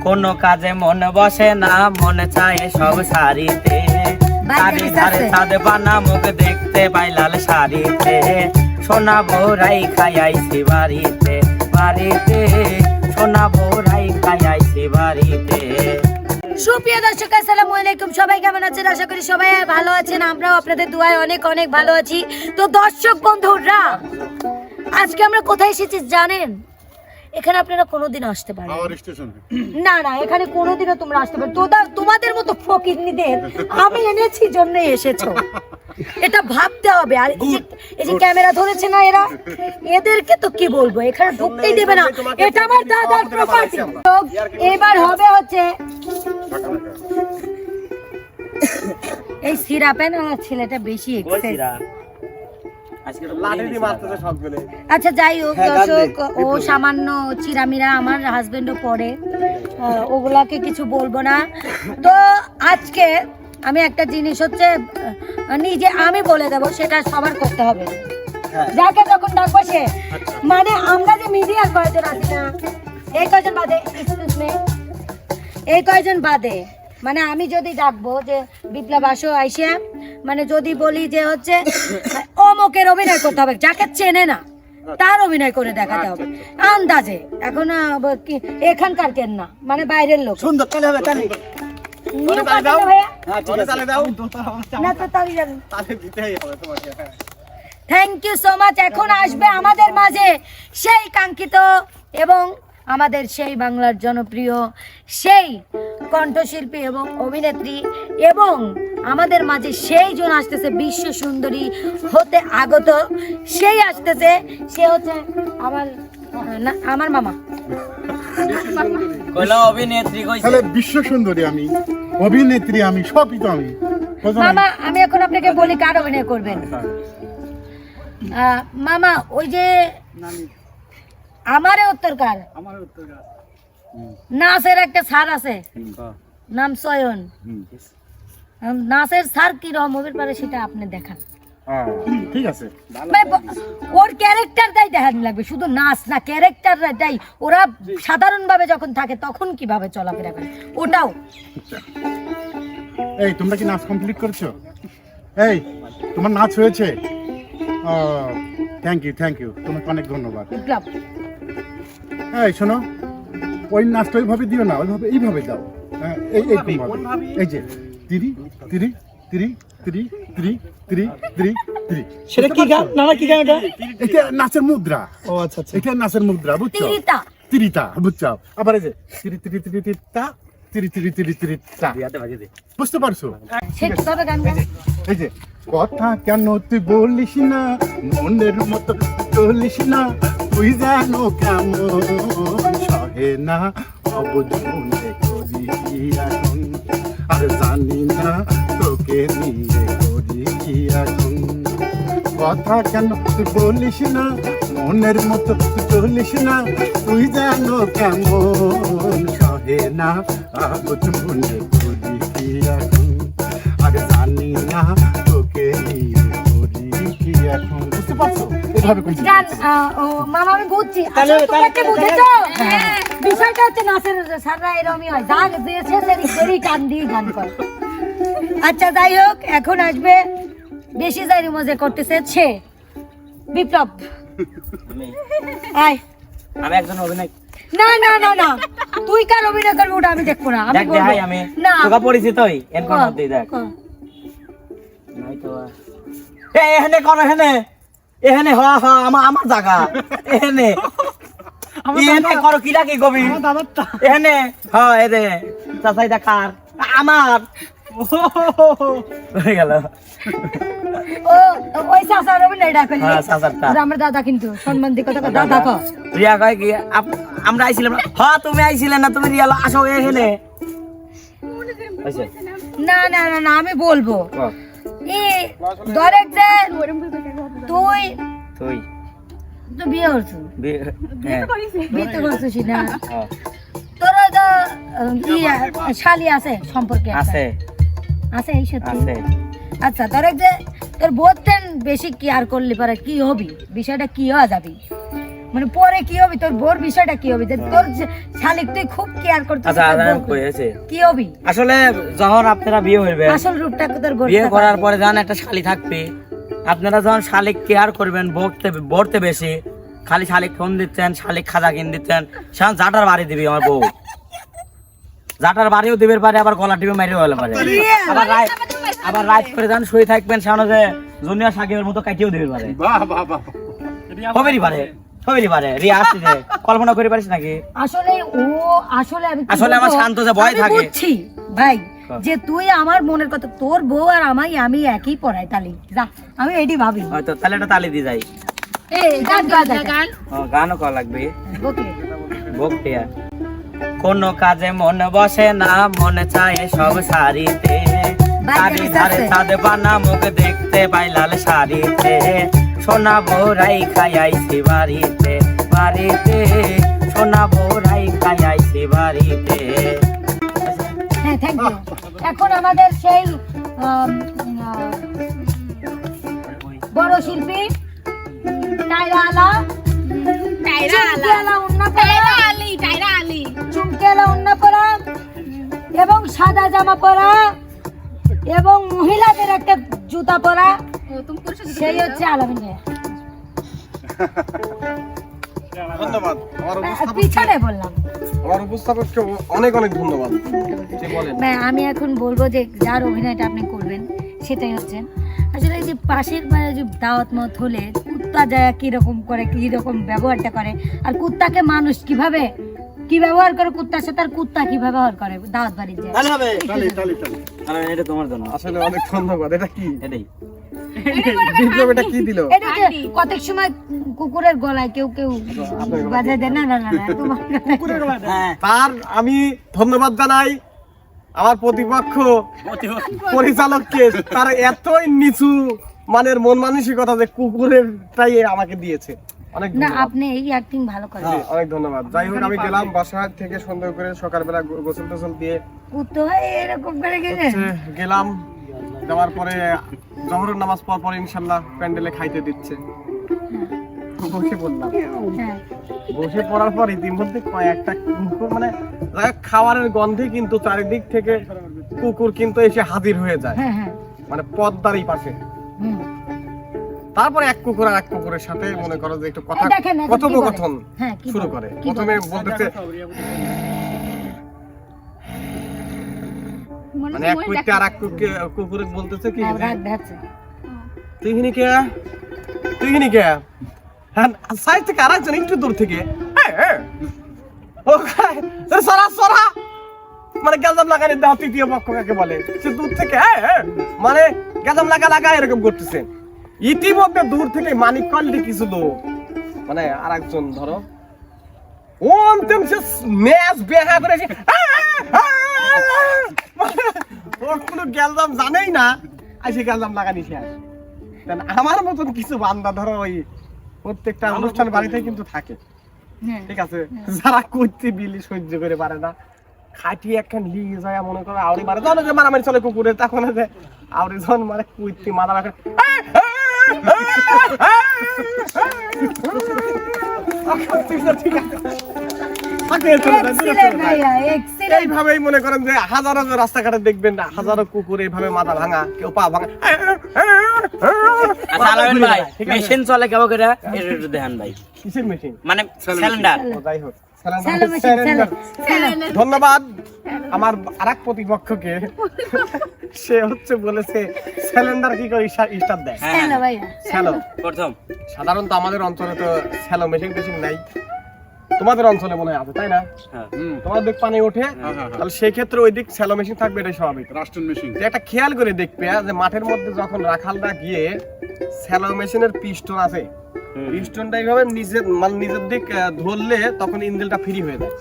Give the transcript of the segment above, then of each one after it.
কোনো কাজে মন বসে না, মনে চায় সব সারিতে। শাড়ি ধারে ছাদে বানা মুখ দেখতে পাই লাল শাড়িতে। সোনা বৌরাই খাইয়াইছি বাড়িতে বাড়িতে, সোনা বৌরাই খাইয়াইছি বাড়িতে। সুপ্রিয় দর্শক আসসালামু আলাইকুম, সবাই কেমন আছেন? আশা করি সবাই ভালো আছেন, আমরাও আপনাদের দুয়ায় অনেক অনেক ভালো আছি। তো দর্শক বন্ধুরা, আজকে আমরা কোথায় এসেছি জানেন? এখানে আপনারা কোনোদিন আসতে পারেন না, না এখানে কোনোদিনও তোমরা আসতে পারো। তোমাদের মতো ফকিরনিদের আমি এনেছি জন্য এসেছো, এটা ভাবতে হবে। আর এই যে ক্যামেরা ধরেছে না এরা, এদেরকে তো কি বলবো, এখানে ঢুকতেই দেবে না, এটা আমার দাদার প্রপার্টি। এবার হবে হচ্ছে এই সিরাপে না ছেলেটা বেশি এক্সারসাইজ। আচ্ছা যাই হোক দর্শক, ও সামান্য চিরামিরা, আমার হাজবেন্ডও পড়ে, ওগুলাকে কিছু বলবো না। তো আজকে আমি একটা জিনিস হচ্ছে নিজে আমি বলে দেবো, সেটা সবার করতে হবে, যাকে যখন ডাকবো সে। মানে আমরা যে মিডিয়ার কয়জন আছি না, এই কয়জন বাদে, এই কয়জন বাদে, মানে আমি যদি ডাকবো যে বিপ্লব আসো আইসে, মানে যদি বলি যে হচ্ছে অমুকের অভিনয় করতে হবে, যাকে চেনে না তার অভিনয় করে দেখাতে হবে আন্দাজে। এখন এখানকার কেন না, মানে বাইরের লোক। সুন্দর তাহলে হবে, তাহলে থ্যাংক ইউ সো মাচ। এখন আসবে আমাদের মাঝে সেই কাঙ্ক্ষিত এবং আমাদের সেই বাংলার জনপ্রিয় সেই কণ্ঠশিল্পী এবং অভিনেত্রী, এবং আমাদের মাঝে সেই জন আসতেছে বিশ্ব সুন্দরী হতে আগত, সেই আসতেছে, সে হচ্ছে আমার মামা। বিশ্ব সুন্দরী আমি, অভিনেত্রী আমি, সবই তো আমি। মামা আমি এখন আপনাকে বলি কার অভিনয় করবেন। মামা ওই যে আমারে উত্তরকার নাচের একটা স্যার আছে, নাম সয়ন। নাচের স্যার কি রকম হবে পারে সেটা আপনি দেখান। ঠিক আছে, ওর ক্যারেক্টারটাই দেখান লাগবে, শুধু নাচ না, ক্যারেক্টারটাই। ওরা সাধারণ ভাবে যখন থাকে তখন কিভাবে চলাফেরা করে ওটাও। এই তোমরা কি নাচ কমপ্লিট করেছো? এই তোমার নাচ হয়েছে? থ্যাংক ইউ, থ্যাংক ইউ, তোমাকে অনেক ধন্যবাদ। এই শোনো, ওই নাচটা ওইভাবে দিও না, ওইভাবে এইভাবে দাও। এই এই যে তিরি তিরি তিরি তিরি তিরি তিরি তিরি তিরি, সেটা কি গান? না না কি গান এটা? এটা নাচের মুদ্রা। ও আচ্ছা আচ্ছা, এটা নাচের মুদ্রা, বুঝছো? তিরিতা তিরিতা, বুঝছো? আবার এই যে তিরি তিরি তিরি তিরি তা তিরি তিরি তিরি তিরি তা, বুঝতে পারছো? কিভাবে গান গান? এই যে কথা কেন তুই বলিস না, মনের মতো চলিস না, তুই জানো কেমন সহে না, অবুঝ মনে করি কি এখন, আর জানি না তোকে নিয়ে করি কি এখন। কথা কেন তুই বলিস না, মনের মতো চলিস না, তুই জানো কেমন সহে না, অবুঝ মনে করি কি এখন, আর জানি না তোকে নিয়ে করি কি এখন। বুঝতে পারছো? এভাবে কইছি গান। ও মামা আমি বুঝছি, তাহলে তোমরা কি বুঝেছো? বিষয়টা হচ্ছে নাচের সাররা এরকমই হয়, গান দিয়েছে সেরি গান দিয়ে গান করে। আচ্ছা যাই হোক, এখন আসবে বেশি জারি মজা করতেছে সে বিপ্লব। আয়, আমি একজন অভিনয়। না না না না, তুই কার অভিনয় করবি ওটা আমি দেখবো না, আমি দেখ বলবো ভাই, আমি না। তোকে পরিচিতই এন কোন মধ্যে দেখ নাই তো। এখানে কোন, এখানে এখানে হ হ আমার জায়গা, এখানে এখানে করো কি রাখি কবি এখানে। হ এ রে চাচাই দেখার আমার হয়ে গেল। ও ওই চাচার অভিনয়টা করলি? হ্যাঁ, চাচারটা। আমার দাদা কিন্তু সম্মান দিয়ে কথা কয়, দাদা কয়। রিয়া কয় কি আমরা আইছিলাম না? হ্যাঁ তুমি আইছিলে না, তুমি রিয়া আসো এখানে। না না না না, আমি বলবো ধরে যে তুই তুই তো বিয়ে করছো, বিয়ে তো করছিস না, হ্যাঁ। তোর তো শালি আছে, সম্পর্কে আছে আছে এই সত্যি আছে। আচ্ছা ধরে যে তোর বোধ বেশি কেয়ার করলে পারে কি হবি, বিষয়টা কি হওয়া যাবি? মানে পরে কি হবে, তোর বোর বিষয়টা কি হবে, যে তোর শালিক তুই খুব কেয়ার করছিস, আচ্ছা আচ্ছা কইছে কি হবে আসলে যখন আপনারা বিয়ে হইবে, আসল রূপটা তোর বোর বিয়ে করার পরে যখন একটা শালি থাকবে, আপনারা যখন শালিক কেয়ার করবেন, বলতে বেশি, খালি শালিক ফোন দিচ্ছেন, শালিক খাজা কিন দিচ্ছেন, সেখানে জাটার বাড়ি দিবি আমার বউ, জাটার বাড়িও দিবে পারে, আবার গলা টিপে মারিও হলে পারে, আবার রাত করে যখন শুয়ে থাকবেন সেখানে যে জুনিয়র সাকিবের মতো কাটিয়েও দিবে পারে, বাহ বাহ বাহ হবেরই পারে, হবেরই পারে। রিয়া আসছে, কল্পনা করে পারিস নাকি? আসলে ও আসলে আমি আসলে আমার শান্ত যে ভয় থাকে, বুঝছি ভাই, যে তুই আমার মনের কথা, তোর বউ আর আমি একই পড়াই, তালি যা, আমি এটি ভাবি। হয়তো তাহলে একটা তালি দিয়ে যাই, গান গান গানও করা লাগবে। ওকে বকটিয়া কোনো কাজে মন বসে না, মনে চায় সব সারিতে, তারি ধারে চাঁদ বানা মুখ দেখতে পাই লাল শাড়িতে, সোনা বৌরাই খাইছি বাড়িতে, বাড়িতে সোনা বৌরাই খাইছি বাড়িতে। হ্যাঁ, থ্যাংক ইউ। এখন আমাদের সেই বড় শিল্পী টাইরা চুমকেলা উন্না পরা এবং সাদা জামা পরা এবং মহিলাদের একটা জুতা পরা, সেই হচ্ছে আলামিন ভাইয়া। ধন্যবাদ পিছনে বললাম আমার উপস্থাপককে অনেক অনেক ধন্যবাদ। জি বলেন। ভাই, আমি এখন বলবো যে যার অভিনয়টা আপনি করবেন সেটাই হচ্ছে আসলে এই যে পাশের মানে যে দাওয়াত মত হলে কুত্তা যায় কিরকম করে, কিরকম ব্যবহারটা করে, আর কুত্তাকে মানুষ কিভাবে কি ব্যবহার করে, কুত্তার সাথে আর কুত্তা কি ব্যবহার করে দাওয়াত বাড়ির যায়। তালি তালি তালি এটা তোমার জন্য আসলে অনেক ধন্যবাদ। এটা কি এটাই বিপ্লব, এটা কি দিল? এটা যে কতক সময় কুকুরের গলায় কেউ বাজায় দেয়, না না না না, তোমার হ্যাঁ তার আমি ধন্যবাদ জানাই আমার প্রতিপক্ষ পরিচালককে, তার এতই নিচু মানের মন মানসিকতা যে কুকুরেরটাই আমাকে দিয়েছে। অনেক না, ধন্যবাদ। আপনি এই অ্যাক্টিং ভালো করেন। জি, অনেক ধন্যবাদ। যাই হোক, আমি গেলাম বাসা থেকে সুন্দর করে সকালবেলা গোসল টোসল দিয়ে কুত্তা এরকম করে গেলে গেলাম। যাওয়ার পরে জহরের নামাজ পর পর ইনশাল্লাহ প্যান্ডেলে খাইতে দিচ্ছে, বসে পড়লাম। হ্যাঁ, বসে পড়ার পর ইতিমধ্যে কয়েকটা কুকুর, মানে খাবারের গন্ধে কিন্তু চারিদিক থেকে কুকুর কিন্তু এসে হাজির হয়ে যায়, হ্যাঁ, হ্যাঁ, মানে পদ্মার এই পাশে। হুম। তারপরে এক কুকুর আর এক কুকুরের সাথে মনে করো যে একটু কথা দেখেন এখন কি কথোপকথন বলে। হ্যাঁ, কি শুরু বলে? করে। কি প্রথমে বলে? বলতেছে, মানে এক কুকুরকে আর এক কুকুরে বলতেছে কি, হ্যাঁ, রাগ দেখাচ্ছে। তুই কিনি কে হ্যাঁ, সাইড থেকে আর একজন একটু দূর থেকে সরা মানে গেজাম লাগানি দাও, তৃতীয় পক্ষ কাকে বলে, সে দূর থেকে মানে গেজাম লাগা এরকম করতেছে। ইতিমধ্যে দূর থেকে মানিক কলটি কিছু লোক, মানে আর একজন ধরো অন্তিম সে ম্যাচ বেহা করেছে, ওর কোনো গেলজাম জানেই না, আসে গেলজাম লাগানি শেষ। আমার মতন কিছু বান্দা ধরো ওই প্রত্যেকটা অনুষ্ঠান বাড়িতে কিন্তু থাকে, হ্যাঁ, ঠিক আছে, যারা করতে বিলি সহ্য করে পারে না, খাটিয়ে একখান লিয়ে যায় মনে করে আউরি মারে, জানো যে মারামারি চলে কুকুরের, তখন যে আউরি জন মানে কুইতি মাথা রাখে, ঠিক আছে Excellent ভাইয়া, excellent। এইভাবেই মনে করেন যে হাজারো রাস্তাঘাটে দেখবেন না, হাজারো কুকুর এইভাবে মাথা ভাঙা, কেউ পা ভাঙা। আচ্ছা আলামিন ভাই, মেশিন চলে কেমন করে এটা দেখেন ভাই, কিসের মেশিন? মানে সিলিন্ডার। যাই হোক, স্যালো মেশিন, স্যালো। ধন্যবাদ আমার আরেক প্রতিপক্ষকে, সে হচ্ছে বলেছে সিলিন্ডার কি করে স্টার্ট দেয়। স্যালো ভাইয়া, স্যালো প্রথম সাধারণত আমাদের অঞ্চলে তো স্যালো মেশিন টেশিন নাই, তোমাদের অঞ্চলে মনে হয় আছে, তাই না? হ্যাঁ। তোমার দিক পানি ওঠে, তাহলে সেই ক্ষেত্রে ওই দিক স্যালো মেশিন থাকবে, এটাই স্বাভাবিক। রাষ্ট্রন মেশিন যে একটা খেয়াল করে দেখবে যে মাঠের মধ্যে যখন রাখালরা গিয়ে স্যালো মেশিনের পিস্টন আছে, পিস্টনটা এইভাবে নিজের দিক ধরলে তখন ইঞ্জিনটা ফ্রি হয়ে যায়,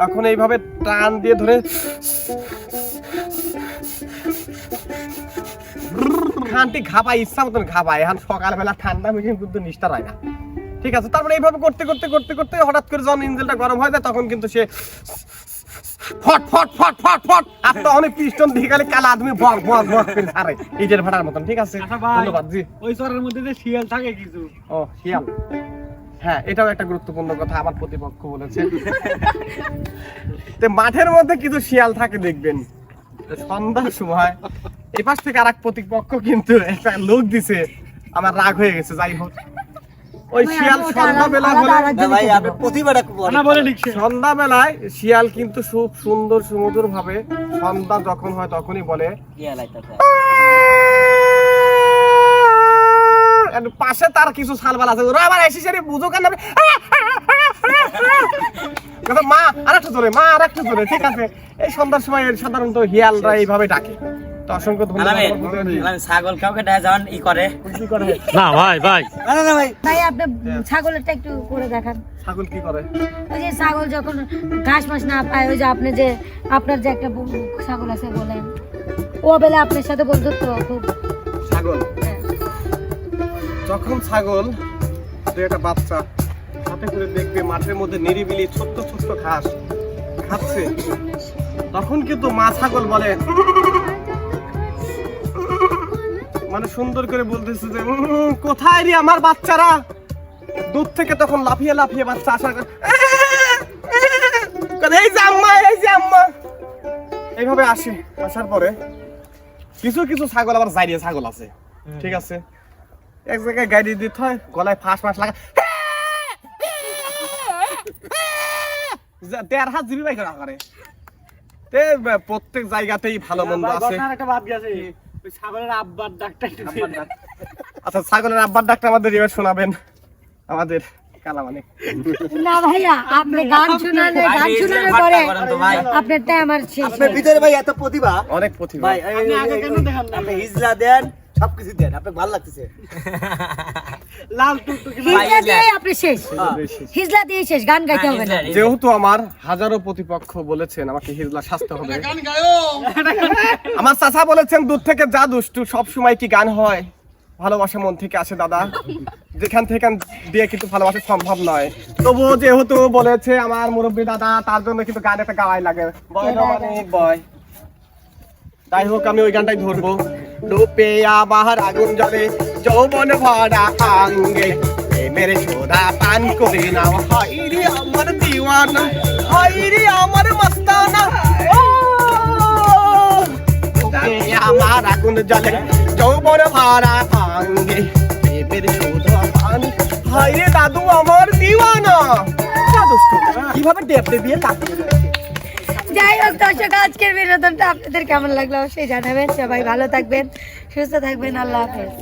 তখন এইভাবে টান দিয়ে ধরে খানটি ঘাপায়, ইচ্ছা মতন ঘাপায়। এখন সকালবেলা ঠান্ডা মেশিন কিন্তু নিষ্ঠা হয় না, ঠিক আছে। তারপরে এইভাবে করতে করতে করতে করতে হঠাৎ করে যখন ইঞ্জিনটা গরম হয়ে যায়, তখন কিন্তু সে ফট ফট ফট ফট ফট আপনার অনেক পিস্টন দিয়ে গেলে কালা আদমি বক বক বক করে ছাড়ে ইটের ভাটার মতন, ঠিক আছে। ধন্যবাদ। জি, ওই চরের মধ্যে যে শিয়াল থাকে কিছু, ও শিয়াল, হ্যাঁ, এটাও একটা গুরুত্বপূর্ণ কথা আমার প্রতিপক্ষ বলেছে। তো মাঠের মধ্যে কিছু শিয়াল থাকে দেখবেন, তো সন্ধ্যার সময় এই পাশ থেকে আরেক প্রতিপক্ষ কিন্তু একটা লোক দিছে, আমার রাগ হয়ে গেছে। যাই হোক, ওই শিয়াল সন্ধ্যাবেলা সন্ধ্যাবেলায় শিয়াল কিন্তু খুব সুন্দর সুমধুর ভাবে সন্ধ্যা যখন হয় তখনই বলে, পাশে তার কিছু ছালবাল আছে, ওরা আবার এসে সেরে বুঝো কেন মা আরেকটা জোরে, মা আরেকটা জোরে। ঠিক আছে, এই সন্ধ্যার সময় সাধারণত হিয়ালরা এইভাবে ডাকে। তো অসংখ্য ধন্যবাদ। ছাগল কাউকে যান ই করে কি করে? না ভাই ভাই ভাই আপনি ছাগলেরটা একটু করে দেখান। ছাগল কি করে? ওই যে ছাগল যখন ঘাস মাস না পায়, ওই যে আপনি যে আপনার যে একটা ছাগল আছে বলেন, ও বেলা আপনার সাথে বন্ধুত্ব খুব। ছাগল যখন ছাগল একটা বাচ্চা হাতে করে দেখবে মাঠের মধ্যে নিরিবিলি ছোট্ট ছোট্ট ঘাস খাচ্ছে, তখন কিন্তু মা ছাগল বলে, মানে সুন্দর করে বলতেছে যে কোথায় রে আমার বাচ্চারা। দূর থেকে তখন লাফিয়ে লাফিয়ে বাচ্চা আসা, এই যে আম্মা, এই যে আম্মা, এইভাবে আসে। আসার পরে কিছু কিছু ছাগল আবার জাইরিয়া ছাগল আছে, ঠিক আছে, এক জায়গায় গাড়ি দিতে হয়, গলায় ফাঁস ফাঁস লাগা, 1.5 হাত জিবি বাইক করে। প্রত্যেক জায়গাতেই ভালো মন্দ আছে। আচ্ছা, ছাগলের আব্বার ডাক্তার আমাদের এবার শোনাবেন আমাদের কালামানিক। না ভাইয়া, আপনি গান শোনানোর পরে আপনারটাই আমার শেষ। আপনার ভিতরে ভাই এত প্রতিভা, অনেক প্রতিভা। ভাই আপনি হিজলা দেন, সবকিছু দেন, আপনার ভালো লাগতেছে। হিজলা দিয়ে আপনি শেষ, হিজলা দিয়ে শেষ, গান গাইতে হবে না। যেহেতু আমার হাজারো প্রতিপক্ষ বলেছেন আমাকে হিজলা সাজতে হবে, আমার চাচা বলেছেন দূর থেকে যা দুষ্টু, সব সময় কি গান হয়? ভালোবাসা মন থেকে আসে দাদা, যেখান থেকে দিয়ে কিন্তু ভালোবাসা সম্ভব নয়। তবুও যেহেতু বলেছে আমার মুরব্বী দাদা, তার জন্য কিন্তু গান একটা গাওয়াই লাগে। বয়, তাই হোক আমি ওই গানটাই ধরবো। ডুবে আমার আগুন জ্বলে যৌবন ভরা আঙ্গে, মেরে সোদা পান করে নাও, হাইরে আমার দিওয়ানা, হাইরে আমার মস্তানা। ডুবে আমার আগুন জ্বলে যৌবন ভরা আঙ্গে, মেরে সোদা পান, হাইরে দাদু আমার দিওয়ানা। কিভাবে ডেপতে দিয়ে তাকিয়ে রয়েছে। যাই হোক দর্শক, আজকের বিনোদনটা আপনাদের কেমন লাগলো অবশ্যই জানাবেন। সবাই ভালো থাকবেন, সুস্থ থাকবেন, আল্লাহ হাফেজ।